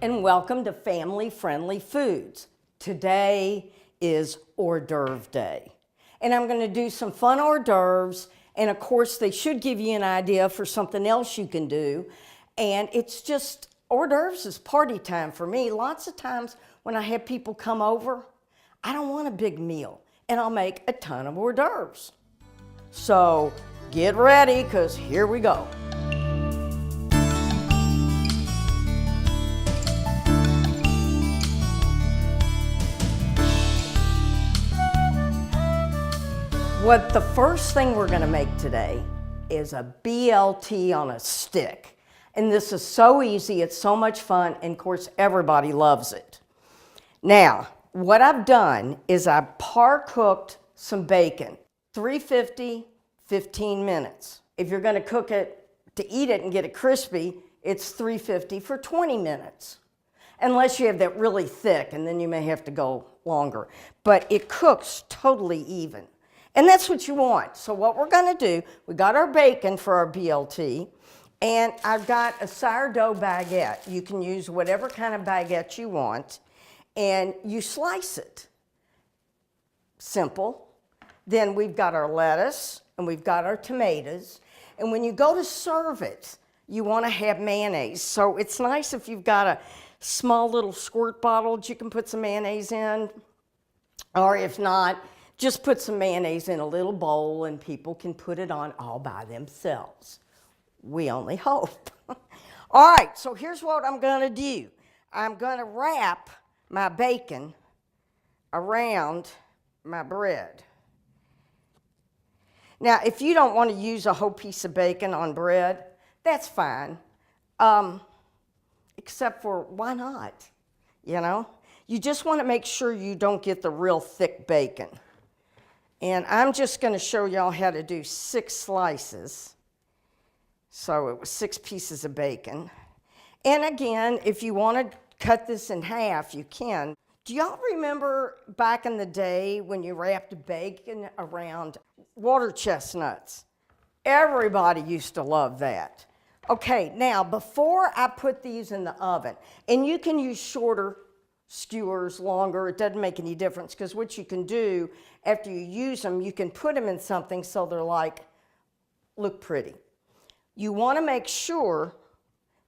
and welcome to Family Friendly Foods. Today is hors d'oeuvre day, and I'm going to do some fun hors d'oeuvres, and of course they should give you an idea for something else you can do. And it's just, hors d'oeuvres is party time for me. Lots of times when I have people come over, I don't want a big meal, and I'll make a ton of hors d'oeuvres. So get ready, because here we go. What the first thing we're going to make today is a BLT on a stick. And this is so easy, it's so much fun, and of course everybody loves it. Now, what I've done is I par-cooked some bacon, 350, 15 minutes. If you're going to cook it to eat it and get it crispy, it's 350 for 20 minutes. Unless you have that really thick, and then you may have to go longer. But it cooks totally even. And that's what you want. So what we're going to do, we got our bacon for our BLT, and I've got a sourdough baguette. You can use whatever kind of baguette you want, and you slice it. Simple. Then we've got our lettuce, and we've got our tomatoes, and when you go to serve it, you want to have mayonnaise. So it's nice if you've got a small little squirt bottle that you can put some mayonnaise in, or if not, just put some mayonnaise in a little bowl and people can put it on all by themselves. We only hope. All right, so here's what I'm going to do. I'm going to wrap my bacon around my bread. Now, if you don't want to use a whole piece of bacon on bread, that's fine. Except for, why not? You know? You just want to make sure you don't get the real thick bacon. And I'm just going to show y'all how to do 6 slices. So it was 6 pieces of bacon. And again, if you want to cut this in half, you can. Do y'all remember back in the day when you wrapped bacon around water chestnuts? Everybody used to love that. Okay, now before I put these in the oven, and you can use shorter skewers, longer, it doesn't make any difference, because what you can do after you use them, you can put them in something so they're like, look pretty. You want to make sure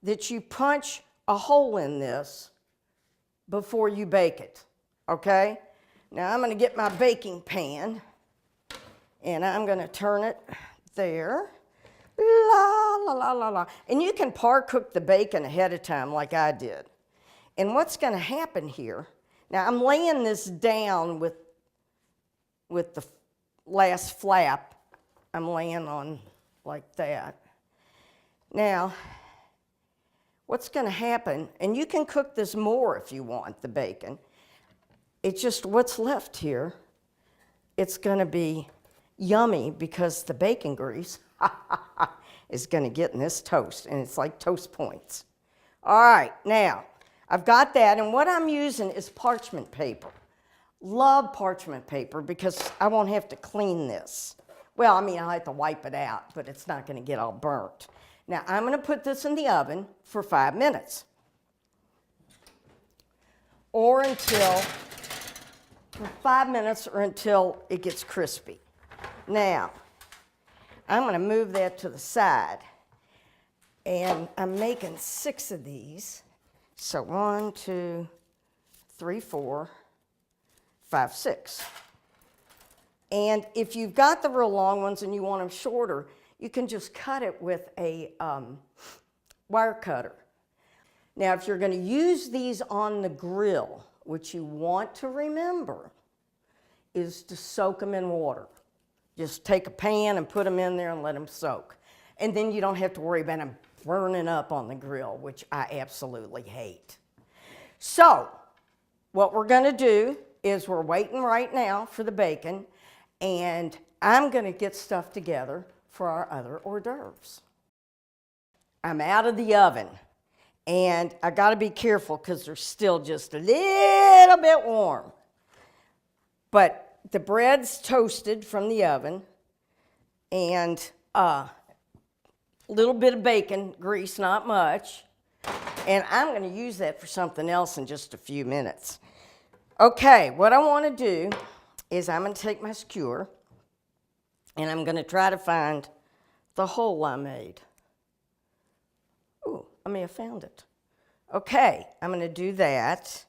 that you punch a hole in this before you bake it, okay? Now I'm going to get my baking pan, and I'm going to turn it there. La, la, la, la, la. And you can par-cook the bacon ahead of time like I did. And what's going to happen here, now I'm laying this down with the last flap. I'm laying on like that. Now, what's going to happen, and you can cook this more if you want, the bacon. It's just what's left here, it's going to be yummy because the bacon grease is going to get in this toast, and it's like toast points. All right, now, I've got that, and what I'm using is parchment paper. Love parchment paper because I won't have to clean this. Well, I mean, I'll have to wipe it out, but it's not going to get all burnt. Now, I'm going to put this in the oven for 5 minutes. Or until, for 5 minutes or until it gets crispy. Now, I'm going to move that to the side. And I'm making 6 of these. So 1, 2, 3, 4, 5, 6. And if you've got the real long ones and you want them shorter, you can just cut it with a wire cutter. Now, if you're going to use these on the grill, what you want to remember is to soak them in water. Just take a pan and put them in there and let them soak. And then you don't have to worry about them burning up on the grill, which I absolutely hate. So, what we're going to do is we're waiting right now for the bacon, and I'm going to get stuff together for our other hors d'oeuvres. I'm out of the oven, and I got to be careful because they're still just a little bit warm. But the bread's toasted from the oven, and little bit of bacon grease, not much. And I'm going to use that for something else in just a few minutes. Okay, what I want to do is I'm going to take my skewer and I'm going to try to find the hole I made. Ooh, I may have found it. Okay, I'm going to do that.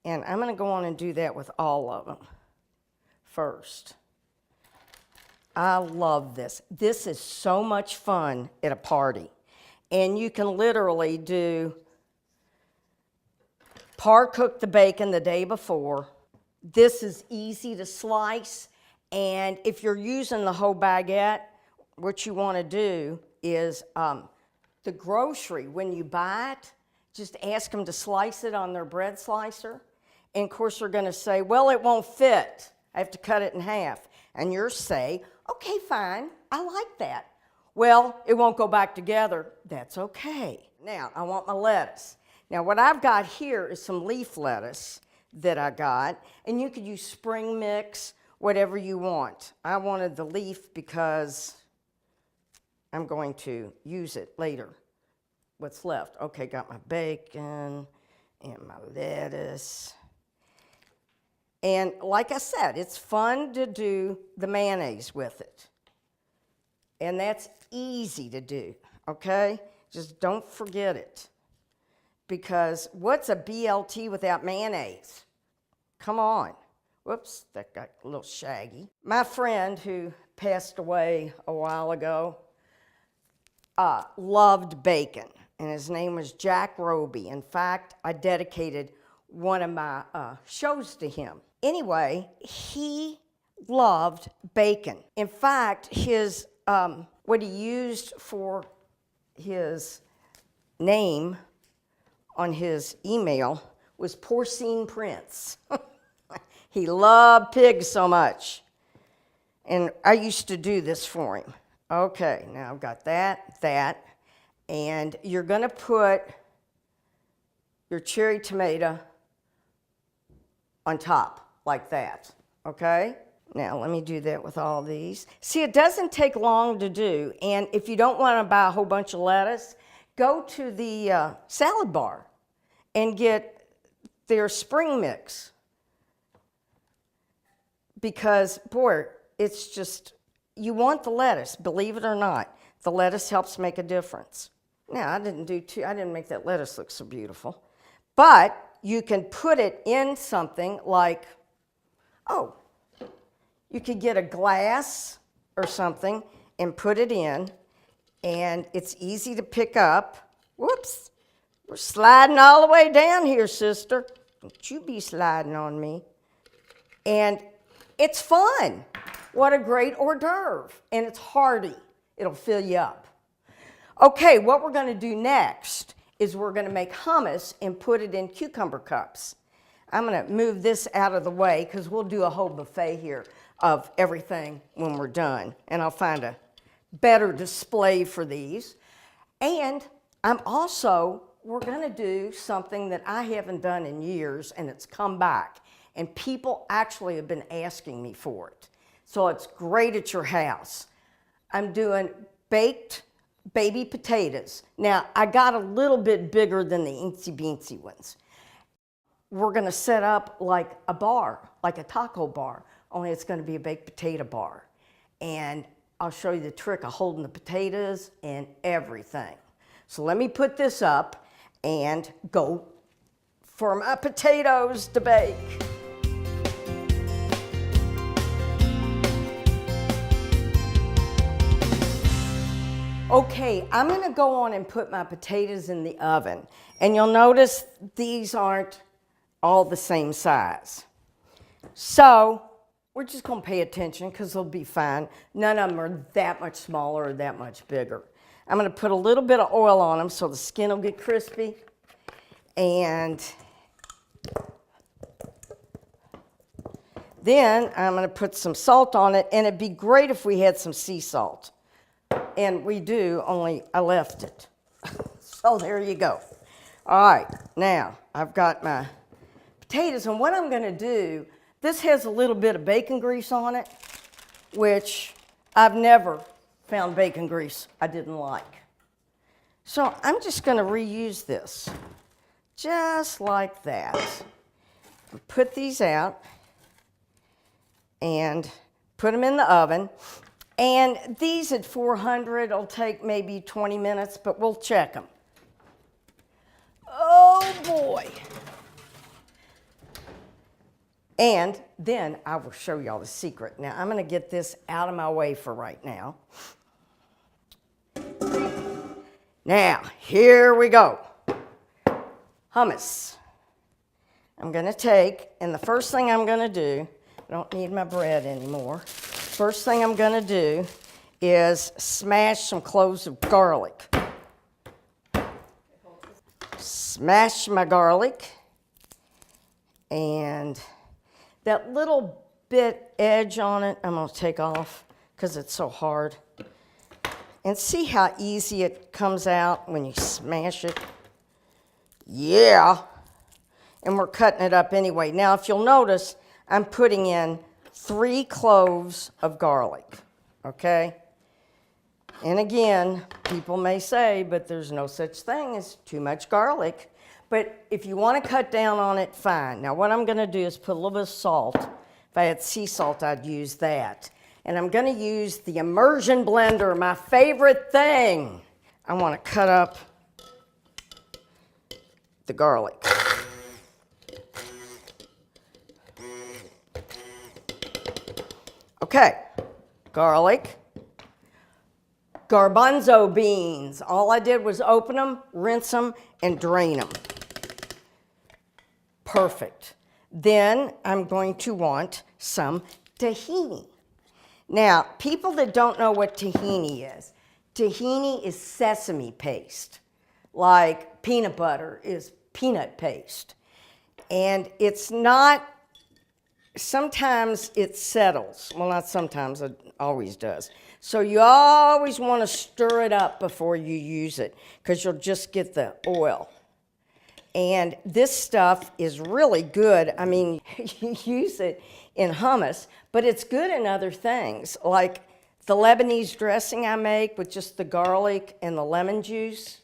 And I'm going to go on and do that with all of them first. I love this. This is so much fun at a party. And you can literally do par-cook the bacon the day before. This is easy to slice. And if you're using the whole baguette, what you want to do is the grocery, when you buy it, just ask them to slice it on their bread slicer. And of course, they're going to say, well, it won't fit. I have to cut it in half. And you'll say, okay, fine, I like that. Well, it won't go back together. That's okay. Now, I want my lettuce. Now, what I've got here is some leaf lettuce that I got. And you could use spring mix, whatever you want. I wanted the leaf because I'm going to use it later. What's left? Okay, got my bacon and my lettuce. And like I said, it's fun to do the mayonnaise with it. And that's easy to do, okay? Just don't forget it. Because what's a BLT without mayonnaise? Come on. Whoops, that got a little shaggy. My friend who passed away a while ago loved bacon, and his name was Jack Roby. In fact, I dedicated one of my shows to him. Anyway, he loved bacon. In fact, his what he used for his name on his email was Porcine Prince. He loved pigs so much. And I used to do this for him. Okay, now I've got that, and you're going to put your cherry tomato on top, like that, okay? Now, let me do that with all these. See, it doesn't take long to do, and if you don't want to buy a whole bunch of lettuce, go to the salad bar and get their spring mix. Because, boy, it's just, you want the lettuce, believe it or not. The lettuce helps make a difference. Now, I didn't make that lettuce look so beautiful. But you can put it in something like, oh, you could get a glass or something and put it in, and it's easy to pick up. Whoops, we're sliding all the way down here, sister. Don't you be sliding on me. And it's fun. What a great hors d'oeuvre. And it's hearty. It'll fill you up. Okay, what we're going to do next is we're going to make hummus and put it in cucumber cups. I'm going to move this out of the way because we'll do a whole buffet here of everything when we're done. And I'll find a better display for these. And we're going to do something that I haven't done in years, and it's come back. And people actually have been asking me for it. So it's great at your house. I'm doing baked baby potatoes. Now, I got a little bit bigger than the itsy-beatsy ones. We're going to set up like a bar, like a taco bar, only it's going to be a baked potato bar. And I'll show you the trick of holding the potatoes and everything. So let me put this up and go for my potatoes to bake. Okay, I'm going to go on and put my potatoes in the oven. And you'll notice these aren't all the same size. So we're just going to pay attention because they'll be fine. None of them are that much smaller or that much bigger. I'm going to put a little bit of oil on them so the skin will get crispy. And then I'm going to put some salt on it. And it'd be great if we had some sea salt. And we do, only I left it. So there you go. All right, now I've got my potatoes, and what I'm going to do, this has a little bit of bacon grease on it, which I've never found bacon grease I didn't like. So I'm just going to reuse this, just like that. Put these out and put them in the oven. And these at 400 will take maybe 20 minutes, but we'll check them. Oh boy. And then I will show y'all the secret. Now I'm going to get this out of my way for right now. Now, here we go. Hummus. I'm going to take, and the first thing I'm going to do, I don't need my bread anymore. First thing I'm going to do is smash some cloves of garlic. Smash my garlic, and that little bit edge on it I'm going to take off because it's so hard. And see how easy it comes out when you smash it? Yeah. And we're cutting it up anyway. Now, if you'll notice, I'm putting in 3 cloves of garlic, okay? And again, people may say, but there's no such thing as too much garlic. But if you want to cut down on it, fine. Now, what I'm going to do is put a little bit of salt. If I had sea salt, I'd use that. And I'm going to use the immersion blender, my favorite thing. I want to cut up the garlic. Okay, garlic. Garbanzo beans. All I did was open them, rinse them, and drain them. Perfect. Then I'm going to want some tahini. Now, people that don't know what tahini is sesame paste, like peanut butter is peanut paste. And it's not, sometimes it settles. Well, not sometimes, it always does. So you always want to stir it up before you use it because you'll just get the oil. And this stuff is really good. I mean, you use it in hummus, but it's good in other things, like the Lebanese dressing I make with just the garlic and the lemon juice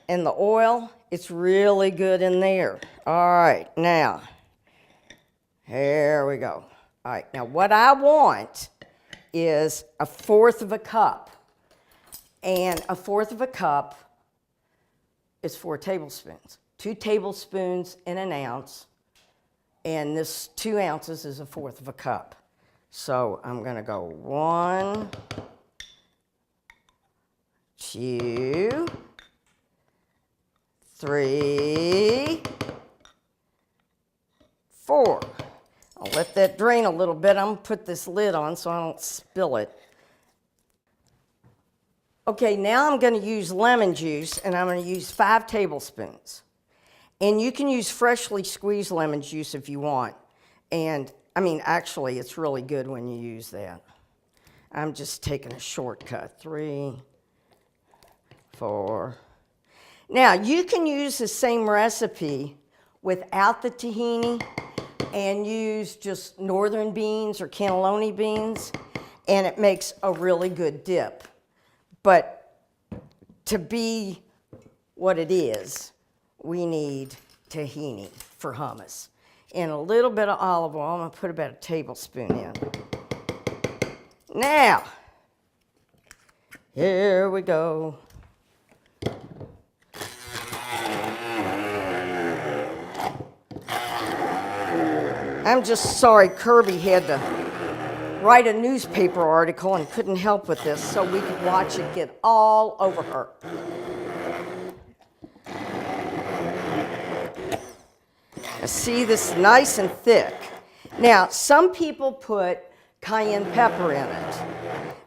and the oil. It's really good in there. All right, now, here we go. All right, now what I want is 1/4 cup. And 1/4 cup is 4 tablespoons. 2 tablespoons in an ounce. And this 2 ounces is 1/4 cup. So I'm going to go 1, 2, 3, 4. I'll let that drain a little bit. I'm going to put this lid on so I don't spill it. Okay, now I'm going to use lemon juice, and I'm going to use 5 tablespoons. And you can use freshly squeezed lemon juice if you want. And, I mean, actually, it's really good when you use that. I'm just taking a shortcut. 3, 4. Now, you can use the same recipe without the tahini and use just northern beans or cannelloni beans, and it makes a really good dip. But to be what it is, we need tahini for hummus. And a little bit of olive oil. I'm going to put about a tablespoon in. Now, here we go. I'm just sorry Kirby had to write a newspaper article and couldn't help with this, so we could watch it get all over her. Now, see, this is nice and thick. Now, some people put cayenne pepper in it,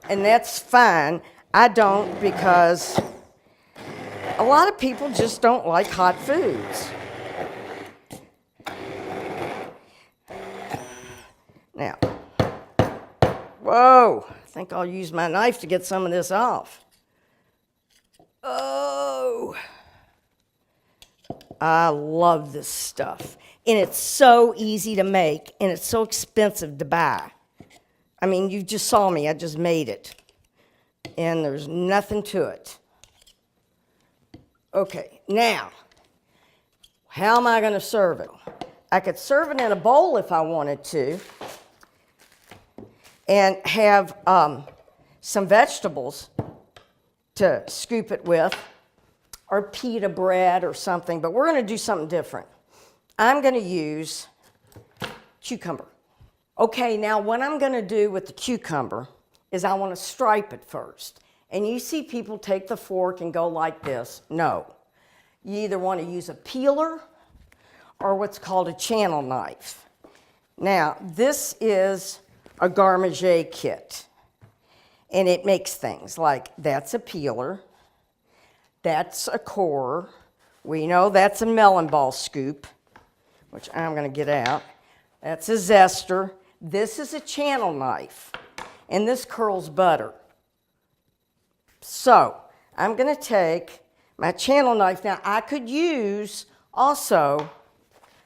and that's fine. I don't, because a lot of people just don't like hot foods. Now, whoa, I think I'll use my knife to get some of this off. Oh, I love this stuff. And it's so easy to make, and it's so expensive to buy. I mean, you just saw me, I just made it. And there's nothing to it. Okay, now, how am I going to serve it? I could serve it in a bowl if I wanted to and have some vegetables to scoop it with, or pita bread or something, but we're going to do something different. I'm going to use cucumber. Okay, now what I'm going to do with the cucumber is I want to stripe it first. And you see people take the fork and go like this. No. You either want to use a peeler or what's called a channel knife. Now, this is a Garmager kit. And it makes things like, that's a peeler, that's a core, we know that's a melon ball scoop, which I'm going to get out. That's a zester. This is a channel knife, and this curls butter. So, I'm going to take my channel knife. Now, I could use also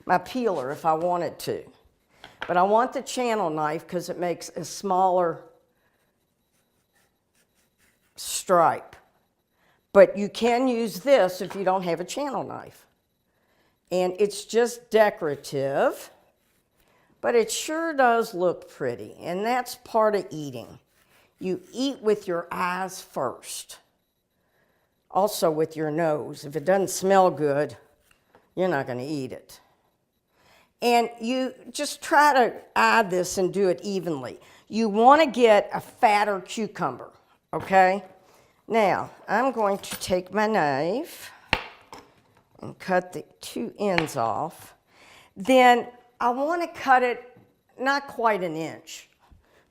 my peeler if I wanted to, but I want the channel knife because it makes a smaller stripe. But you can use this if you don't have a channel knife. And it's just decorative, but it sure does look pretty. And that's part of eating. You eat with your eyes first. Also with your nose. If it doesn't smell good, you're not going to eat it. And you just try to eye this and do it evenly. You want to get a fatter cucumber, okay? Now, I'm going to take my knife and cut the two ends off. Then I want to cut it not quite an inch,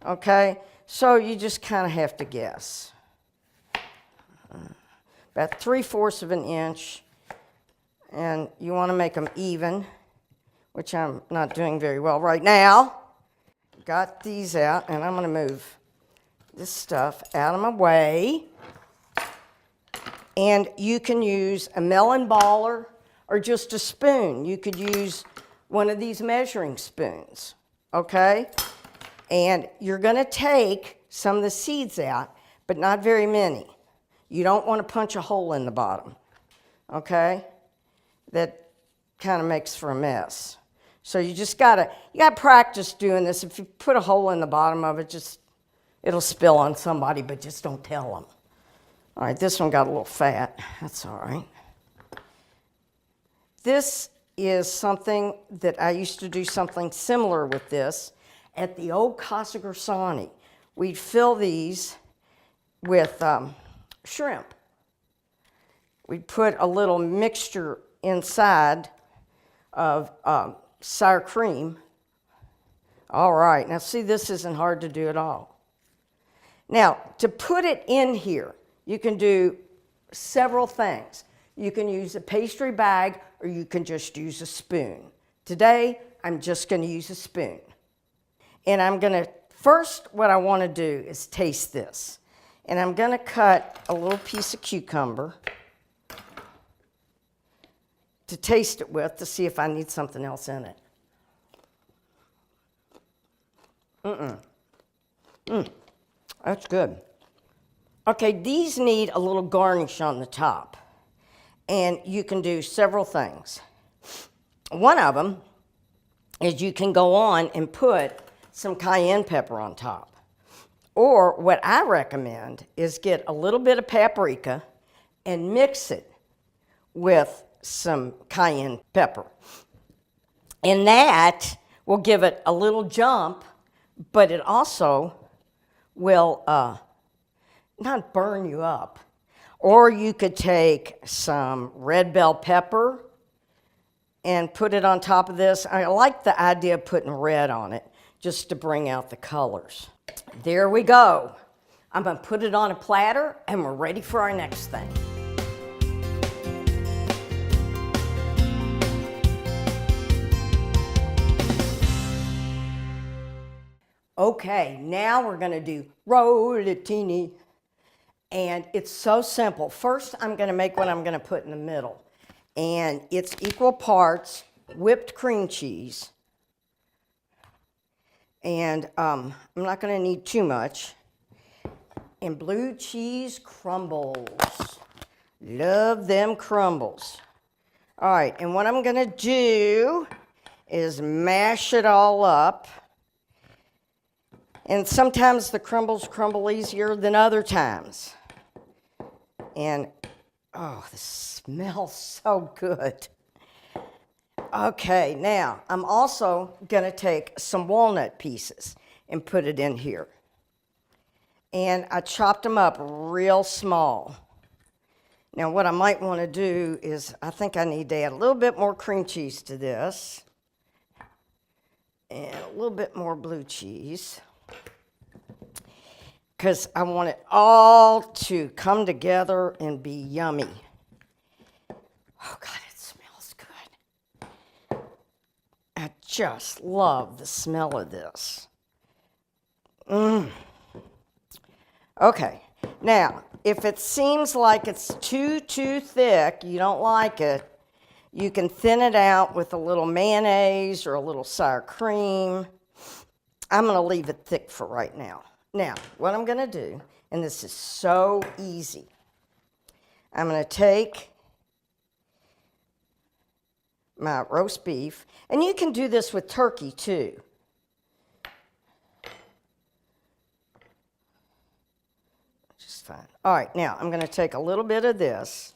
okay? So you just kind of have to guess. About 3/4 of an inch. And you want to make them even, which I'm not doing very well right now. Got these out, and I'm going to move this stuff out of my way. And you can use a melon baller or just a spoon. You could use one of these measuring spoons, okay? And you're going to take some of the seeds out, but not very many. You don't want to punch a hole in the bottom, okay? That kind of makes for a mess. So you just gotta practice doing this. If you put a hole in the bottom of it, it'll spill on somebody, but just don't tell them. All right, this one got a little fat. That's all right. This is something that I used to do something similar with this at the old Casa Gersani. We'd fill these with shrimp. We'd put a little mixture inside of sour cream. All right, now see, this isn't hard to do at all. Now, to put it in here, you can do several things. You can use a pastry bag, or you can just use a spoon. Today, I'm just going to use a spoon. And I'm going to, first, what I want to do is taste this. And I'm going to cut a little piece of cucumber to taste it with, to see if I need something else in it. That's good. Okay, these need a little garnish on the top. And you can do several things. One of them is you can go on and put some cayenne pepper on top. Or what I recommend is get a little bit of paprika and mix it with some cayenne pepper. And that will give it a little jump, but it also will not burn you up. Or you could take some red bell pepper and put it on top of this. I like the idea of putting red on it just to bring out the colors. There we go. I'm going to put it on a platter and we're ready for our next thing. Okay, now we're going to do rollatini. And it's so simple. First, I'm going to make what I'm going to put in the middle. And it's equal parts whipped cream cheese. And I'm not going to need too much. And blue cheese crumbles. Love them crumbles. All right, and what I'm going to do is mash it all up. And sometimes the crumbles crumble easier than other times. And, oh, this smells so good. Okay, now I'm also going to take some walnut pieces and put it in here. And I chopped them up real small. Now what I might want to do is, I think I need to add a little bit more cream cheese to this. And a little bit more blue cheese. Because I want it all to come together and be yummy. Oh, God, it smells good. I just love the smell of this. Okay, now, if it seems like it's too thick, you don't like it, you can thin it out with a little mayonnaise or a little sour cream. I'm going to leave it thick for right now. Now, what I'm going to do, and this is so easy, I'm going to take my roast beef, and you can do this with turkey too. Just fine. All right, now I'm going to take a little bit of this,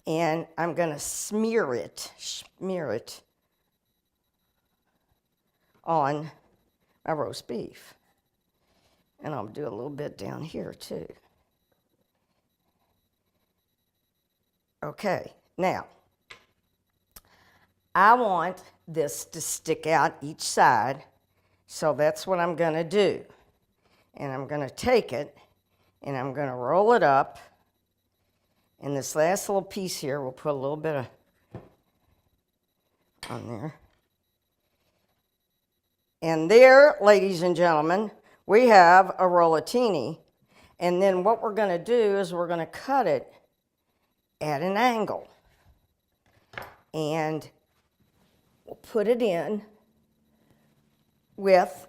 and I'm going to smear it on my roast beef. And I'll do a little bit down here too. Okay, now, I want this to stick out each side, so that's what I'm going to do. And I'm going to take it, and I'm going to roll it up. And this last little piece here, we'll put a little bit of on there. And there, ladies and gentlemen, we have a rollatini. And then what we're going to do is we're going to cut it at an angle. And we'll put it in with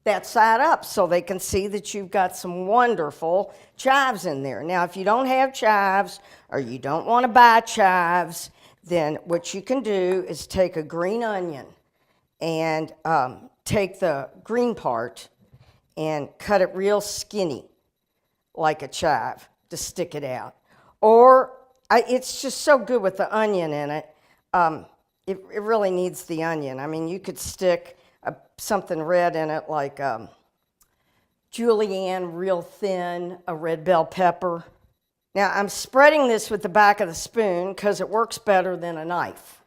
that side up so they can see that you've got some wonderful chives in there. Now, if you don't have chives or you don't want to buy chives, then what you can do is take a green onion and take the green part and cut it real skinny like a chive to stick it out. Or it's just so good with the onion in it. It really needs the onion. I mean, you could stick something red in it like julienne, real thin, a red bell pepper. Now, I'm spreading this with the back of the spoon because it works better than a knife.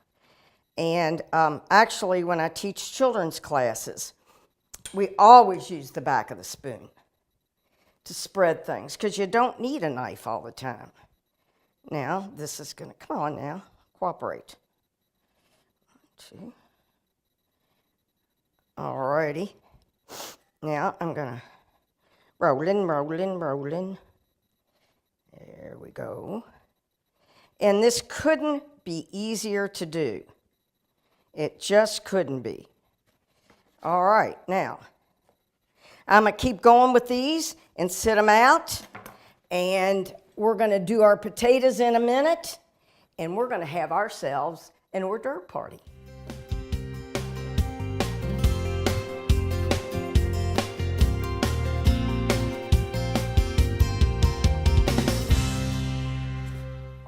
And actually, when I teach children's classes, we always use the back of the spoon to spread things because you don't need a knife all the time. Now, this is going to, come on now, cooperate. 1, 2. All righty. Now, I'm going to rolling. There we go. And this couldn't be easier to do. It just couldn't be. All right, now, I'm going to keep going with these and sit them out. And we're going to do our potatoes in a minute. And we're going to have ourselves an hors d'oeuvre party.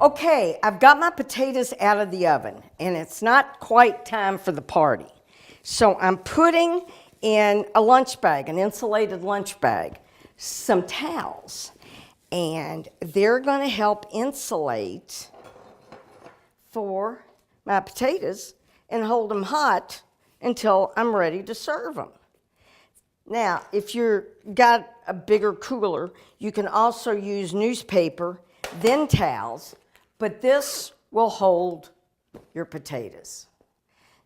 Okay, I've got my potatoes out of the oven, and it's not quite time for the party. So I'm putting in a lunch bag, an insulated lunch bag, some towels, and they're going to help insulate for my potatoes and hold them hot until I'm ready to serve them. Now, if you've got a bigger cooler, you can also use newspaper, then towels, but this will hold your potatoes.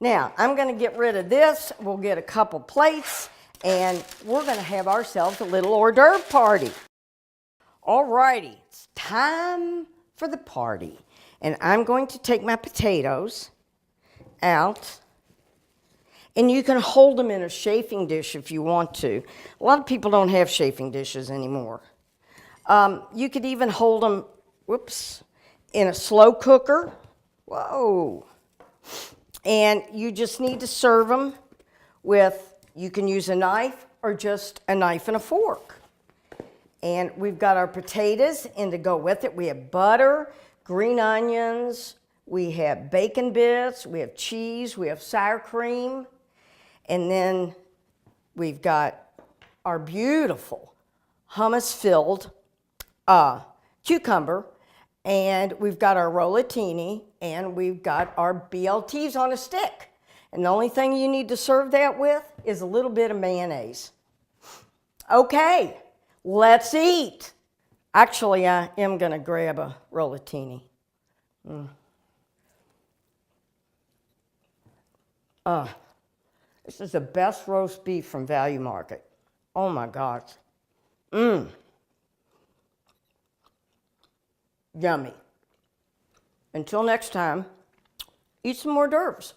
Now, I'm going to get rid of this. We'll get a couple plates, and we're going to have ourselves a little hors d'oeuvre party. All righty, it's time for the party. And I'm going to take my potatoes out, and you can hold them in a chafing dish if you want to. A lot of people don't have chafing dishes anymore. You could even hold them whoops, in a slow cooker. Whoa. And you just need to serve them with, you can use a knife or just a knife and a fork. And we've got our potatoes, and to go with it, we have butter, green onions, we have bacon bits, we have cheese, we have sour cream, and then we've got our beautiful hummus-filled cucumber, and we've got our rollatini, and we've got our BLTs on a stick. And the only thing you need to serve that with is a little bit of mayonnaise. Okay, let's eat. Actually, I am going to grab a rollatini. This is the best roast beef from Value Market. Oh my gosh. Yummy. Until next time, eat some hors d'oeuvres.